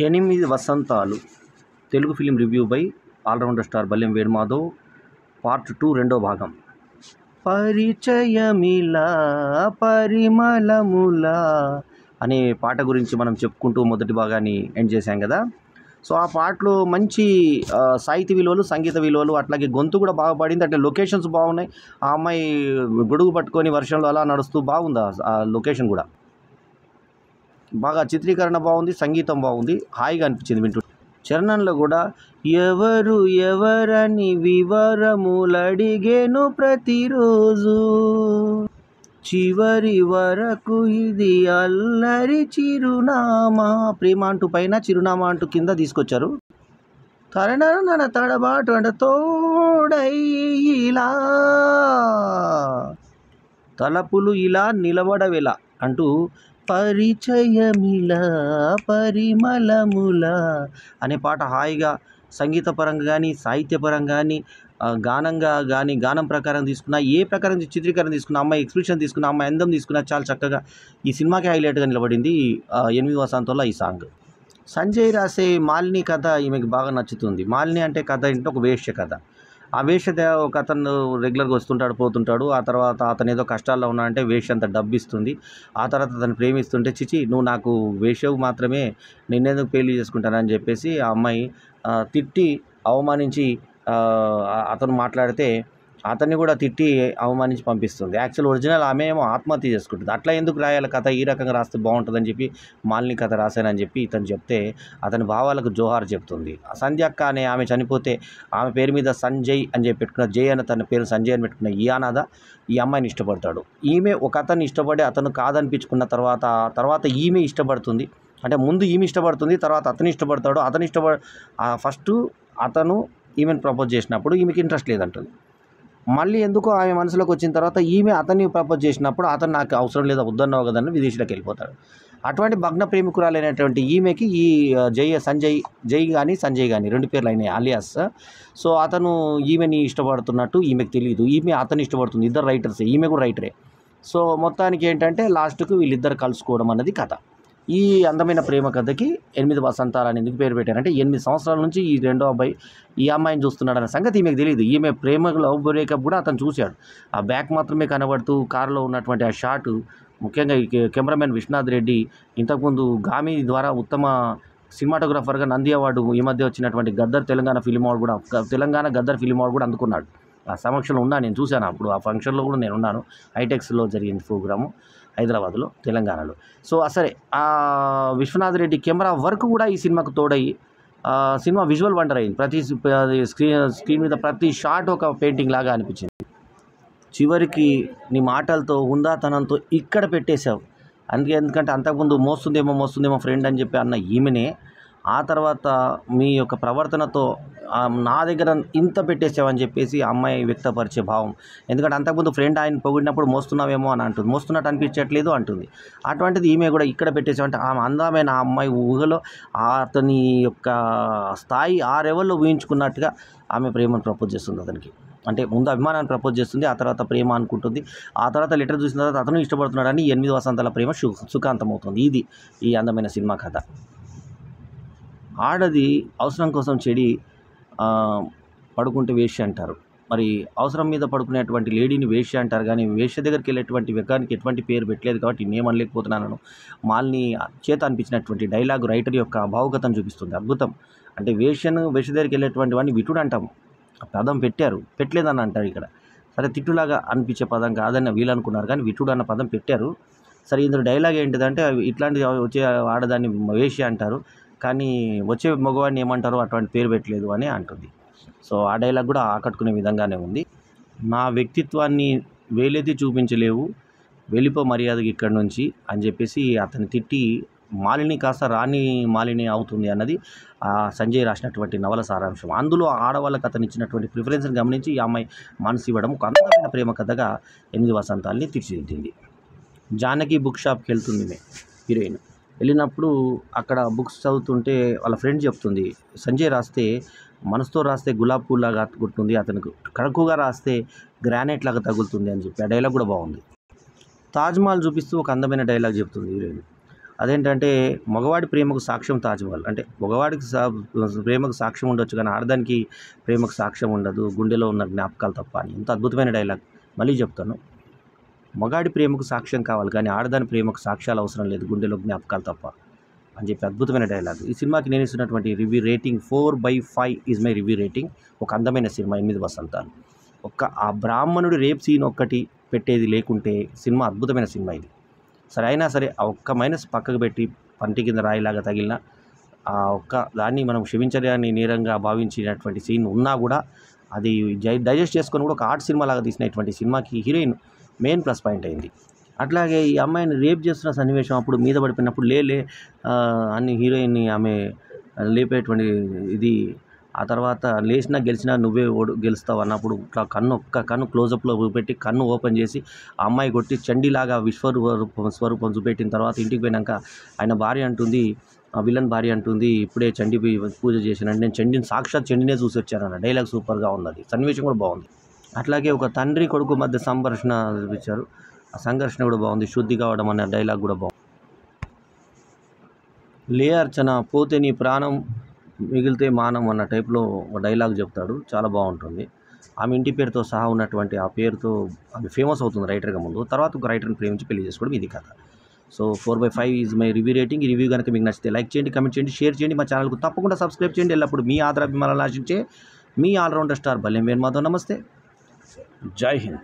ఎనిమిది వసంతాలు Telugu film review by allrounder star Ballem Venumadhav part 2 రెండో భాగం. పరిచయమిలా పరిమళములా అనే పాట గురించి మనం చెప్పుకుంటూ మొదటి భాగాన్ని ఎండ్ చేశాం కదా. సో ఆ పాటలో మంచి సాహిత్య విలువలు, సంగీత విలువలు, అట్లాగే గొంతు కూడా బాగా పడింది. అట్లా లొకేషన్స్ బాగున్నాయి. ఆ అమ్మాయి గొడుగు పట్టుకొని వర్షంలో అలా నడుస్తూ బాగుంది. ఆ లొకేషన్ కూడా బాగా, చిత్రీకరణ బాగుంది, సంగీతం బాగుంది, హాయిగా అనిపించింది వింటూ. చరణంలో కూడా ఎవరు ఎవరని వివరములడిగేను ప్రతిరోజు, చివరి వరకు ఇది అల్లరి చిరునామా, ప్రేమ అంటూ పైన, చిరునామా అంటూ కింద తీసుకొచ్చారు. తరణన తడబాటు అంటే తోడైలా తలపులు ఇలా నిలబడవేలా అంటూ పరిచయమిలా పరిమళములా అనే పాట హాయిగా సంగీతపరంగా కానీ, సాహిత్యపరంగా కానీ, గానంగా కానీ, గానం ప్రకారం తీసుకున్న, ఏ ప్రకారం చిత్రీకరణ తీసుకున్న, అమ్మాయి ఎక్స్ప్రెషన్ తీసుకున్న, అమ్మాయి అందం తీసుకున్న, చాలా చక్కగా ఈ సినిమాకి హైలైట్గా నిలబడింది 8 వసంతాల్లో ఈ సాంగ్. సంజయ్ రాసే మాలిని కథ ఈమెకి బాగా నచ్చుతుంది. మాలిని అంటే కథ ఏంటంటే ఒక వేశ్య కథ. ఆ వేశ్య ఒక అతను రెగ్యులర్గా వస్తుంటాడు, పోతుంటాడు. ఆ తర్వాత అతను ఏదో కష్టాల్లో ఉన్నాడంటే వేశ్య అంత డబ్బు ఇస్తుంది. ఆ తర్వాత అతను ప్రేమిస్తుంటే, చిచి నువ్వు నాకు వేశ్యవు మాత్రమే, నిన్నెందుకు పెళ్లి చేసుకుంటానని చెప్పేసి ఆ అమ్మాయి తిట్టి అవమానించి అతను మాట్లాడితే అతన్ని కూడా తిట్టి అవమానించి పంపిస్తుంది. యాక్చువల్ ఒరిజినల్ ఆమె ఏమో ఆత్మహత్య చేసుకుంటుంది. అట్లా ఎందుకు రాయాలి కథ, ఈ రకంగా రాస్తే బాగుంటుందని చెప్పి మాలిని కథ రాశానని చెప్పి ఇతను చెప్తే అతని భావాలకు జోహార్ చెప్తుంది. సంధ్యక్క అనే ఆమె చనిపోతే ఆమె పేరు మీద సంజయ్ అని చెప్పి పెట్టుకున్న, జై అని తన పేరు సంజయ్ అని పెట్టుకున్న ఈ అనాథ ఈ అమ్మాయిని ఇష్టపడతాడు. ఈమె ఒక అతన్ని ఇష్టపడి అతను కాదనిపించుకున్న తర్వాత ఈమె ఇష్టపడుతుంది. అంటే ముందు ఈమె ఇష్టపడుతుంది, తర్వాత అతను ఇష్టపడతాడు. ఫస్ట్ అతను ఈమెను ప్రపోజ్ చేసినప్పుడు ఈమెకి ఇంట్రెస్ట్ లేదంటుంది. మళ్ళీ ఎందుకో ఆమె మనసులోకి వచ్చిన తర్వాత ఈమె అతన్ని ప్రపోజ్ చేసినప్పుడు అతను నాకు అవసరం లేదా, వద్దన్నావు కదని విదేశీలోకి వెళ్ళిపోతాడు. అటువంటి భగ్న ప్రేమికురాలైనటువంటి ఈమెకి ఈ జై కానీ సంజయ్ కానీ 2 పేర్లు అయినాయి అలియాస్. సో అతను ఈమెని ఇష్టపడుతున్నట్టు ఈమెకు తెలియదు, ఈమె అతను ఇష్టపడుతుంది. ఇద్దరు రైటర్సే, ఈమె కూడా రైటరే. సో మొత్తానికి ఏంటంటే లాస్ట్కు వీళ్ళిద్దరు కలుసుకోవడం అన్నది కథ. ఈ అందమైన ప్రేమ కథకి 8 వసంతాలు అని ఎందుకు పేరు పెట్టారంటే 8 సంవత్సరాల నుంచి ఈ రెండో అబ్బాయి ఈ అమ్మాయిని చూస్తున్నాడన్న సంగతి ఈమెకు తెలియదు. ఈమె ప్రేమ లవ్ బ్రేకప్ కూడా అతను చూశాడు. ఆ బ్యాక్ మాత్రమే కనబడుతూ కారులో ఉన్నటువంటి ఆ షాటు, ముఖ్యంగా ఈ కెమెరామెన్ విశ్వనాథ్ రెడ్డి ఇంతకుముందు గామి ద్వారా ఉత్తమ సినిమాటోగ్రాఫర్గా నంది అవార్డు ఈ మధ్య వచ్చినటువంటి తెలంగాణ గద్దర్ ఫిలిం అవార్డు కూడా అందుకున్నాడు. ఆ సమక్షంలో ఉన్నా, నేను చూశాను. అప్పుడు ఆ ఫంక్షన్లో కూడా నేను ఉన్నాను. హైటెక్స్లో జరిగింది ప్రోగ్రాము హైదరాబాద్లో, తెలంగాణలో. సో సరే, ఆ విశ్వనాథ్ రెడ్డి కెమెరా వర్క్ కూడా ఈ సినిమాకు తోడయి సినిమా విజువల్ వండర్ అయింది. ప్రతి స్క్రీన్ మీద ప్రతి షాట్ ఒక పెయింటింగ్ లాగా అనిపించింది. చివరికి నీ మాటలతో, హుందాతనంతో ఇక్కడ పెట్టేశావు. ఎందుకంటే అంతకుముందు మోస్తుందేమో ఫ్రెండ్ అని చెప్పి అన్న ఈమెనే ఆ తర్వాత మీ యొక్క ప్రవర్తనతో నా దగ్గర ఇంత పెట్టేసావని చెప్పేసి అమ్మాయి వ్యక్తపరిచే భావం. ఎందుకంటే అంతకుముందు ఫ్రెండ్ ఆయన పొగిడినప్పుడు మోస్తున్నావేమో అని అంటుంది, మోస్తున్నట్టు అనిపించట్లేదు అంటుంది. అటువంటిది ఈమె కూడా ఇక్కడ పెట్టేసావంటే ఆమె అందమైన ఆ అమ్మాయి ఊహలో అతని యొక్క స్థాయి ఆ లెవెల్లో ఊహించుకున్నట్టుగా ఆమె ప్రేమను ప్రపోజ్ చేస్తుంది అతనికి. అంటే ముందు అభిమానాన్ని ప్రపోజ్ చేస్తుంది, ఆ తర్వాత ప్రేమ అనుకుంటుంది, ఆ తర్వాత లెటర్ చూసిన తర్వాత అతను ఇష్టపడుతున్నాడని 8 వసంతాల ప్రేమ సుఖాంతమవుతుంది. ఇది ఈ అందమైన సినిమా కథ. ఆడది అవసరం కోసం చెడి పడుకుంటే వేశ్య అంటారు. మరి అవసరం మీద పడుకునేటువంటి లేడీని వేశ్య అంటారు, కానీ వేశ్య దగ్గరికి వెళ్ళేటువంటి వ్యక్తికి ఎటువంటి పేరు పెట్టలేదు కాబట్టి నేమనలేకపోతున్నాను. మాలిని చేత అనిపించినటువంటి డైలాగ్ రైటర్ యొక్క భావుకతను చూపిస్తుంది. అద్భుతం. అంటే వేశ్య దగ్గరికి వెళ్ళేటువంటి వాడిని విటుడు అంటాము. పదం పెట్టలేదని అంటారు ఇక్కడ. సరే, తిట్టులాగా అనిపించే పదం కాదని వీళ్ళు అనుకున్నారు, కానీ విటుడు అన్న పదం పెట్టారు. సరే, ఇందులో డైలాగ్ ఏంటిదంటే ఇట్లాంటి వచ్చే ఆడదాన్ని వేశ్య అంటారు, కానీ వచ్చే మగవాడిని ఏమంటారో అటువంటి పేరు పెట్టలేదు అని అంటుంది. సో ఆ డైలాగ్ కూడా ఆకట్టుకునే విధంగానే ఉంది. నా వ్యక్తిత్వాన్ని వేలెత్తి చూపించలేవు, వెళ్ళిపో మర్యాదకి ఇక్కడి నుంచి అని చెప్పేసి అతన్ని తిట్టి మాలిని కాస్త రాణి మాలిని అవుతుంది అన్నది సంజయ్ రాసినటువంటి నవల సారాంశం. అందులో ఆడవాళ్ళకి అతను ఇచ్చినటువంటి ప్రిఫరెన్స్ని గమనించి ఈ అమ్మాయి మనసు ఇవ్వడం ఒక అందమైన ప్రేమ కథగా 8 వసంతాలని తీర్చిదిద్దింది. జానకి బుక్ షాప్కి వెళ్తుంది హీరోయిన్. వెళ్ళినప్పుడు అక్కడ బుక్స్ చదువుతుంటే వాళ్ళ ఫ్రెండ్ చెప్తుంది, సంజయ్ రాస్తే మనసుతో రాస్తే గులాబ్ పూల్లాగా గుర్తుంది, అతనికి కడకుగా రాస్తే గ్రానైట్ లాగా తగులుతుంది అని చెప్పి ఆ డైలాగ్ కూడా బాగుంది. తాజ్మహల్ చూపిస్తూ ఒక అందమైన డైలాగ్ చెప్తుంది హీరోయిన్. అదేంటంటే మగవాడి ప్రేమకు సాక్ష్యం తాజ్‌మహల్. అంటే మగవాడికి ప్రేమకు సాక్ష్యం ఉండొచ్చు కానీ ఆడదానికి ప్రేమకు సాక్ష్యం ఉండదు. గుండెలో ఉన్న జ్ఞాపకాలు తప్ప అని. ఎంత అద్భుతమైన డైలాగ్. మళ్ళీ చెప్తాను. మగాడి ప్రేమకు సాక్ష్యం కావాలి కానీ ఆడదాని ప్రేమకు సాక్ష్యాలు అవసరం లేదు. గుండెలో జ్ఞాపకాలు తప్ప అని చెప్పి అద్భుతమైన డైలాగ్. ఈ సినిమాకి నేను ఇస్తున్నటువంటి review rating 4/5 is my review rating. ఒక అందమైన సినిమా 8 వసంతాలు. ఆ బ్రాహ్మణుడి రేప్ సీన్ ఒక్కటి పెట్టేది లేకుంటే సినిమా అద్భుతమైన సినిమా ఇది. సరే అయినా సరే ఆ ఒక్క మైనస్ పక్కకు పెట్టి పంటి కింద రాయిలాగా తగిలిన ఆ ఒక్క దాన్ని మనం క్షమించడాన్ని నేరంగా భావించినటువంటి సీన్ ఉన్నా కూడా అది డైజెస్ట్ చేసుకొని కూడా ఒక ఆర్ట్ సినిమా లాగా తీసినటువంటి సినిమాకి హీరోయిన్ మెయిన్ ప్లస్ పాయింట్ అయింది. అట్లాగే ఈ అమ్మాయిని రేప్ చేస్తున్న సన్నివేశం అప్పుడు మీద పడిపోయినప్పుడు అన్ని హీరోయిన్ని ఆమె లేపేటువంటి ఇది, ఆ తర్వాత లేచినా గెలిచినా నువ్వే గెలుస్తావు అన్నప్పుడు ఇట్లా ఒక్క కన్ను క్లోజప్లో పెట్టి కన్ను ఓపెన్ చేసి ఆ అమ్మాయి కొట్టి చండీలాగా స్వరూపం చూపెట్టిన తర్వాత ఇంటికి పోయినాక ఆయన భార్య అంటుంది, విలన్ భార్య అంటుంది, ఇప్పుడే చండీ పూజ చేశానంటే నేను సాక్షాత్ చండీనే చూసి వచ్చానన్న డైలాగ్ సూపర్గా ఉన్నది. సన్నివేశం కూడా బాగుంది. అట్లాగే ఒక తండ్రి కొడుకు మధ్య సంఘర్షణ చూపించారు. ఆ సంఘర్షణ కూడా బాగుంది. శుద్ధి కావడం అనే డైలాగ్ కూడా బాగుంది. లే అర్చన పోతే నీ ప్రాణం మిగిలితే మానం అన్న టైప్లో ఒక డైలాగ్ చెప్తాడు. చాలా బాగుంటుంది. ఆమె ఇంటి పేరుతో సహా ఉన్నటువంటి ఆ పేరుతో ఆమె ఫేమస్ అవుతుంది రైటర్గా ముందు. తర్వాత ఒక రైటర్ని ప్రేమించి పెళ్లి చేసుకోవడం ఇది కథ. So 4/5 is my review rating. ఈ రివ్యూ కనుక మీకు నచ్చితే లైక్ చేయండి, కమెంట్ చేయండి, షేర్ చేయండి. మా ఛానల్కు తప్పకుండా సబ్స్క్రైబ్ చేయండి. ఎల్లప్పుడు మీ ఆదరాభిమానాలు ఆశించే మీ ఆల్రౌండర్ స్టార్ బల్లెం వేణు మాధవ్. నమస్తే. జై హింద్.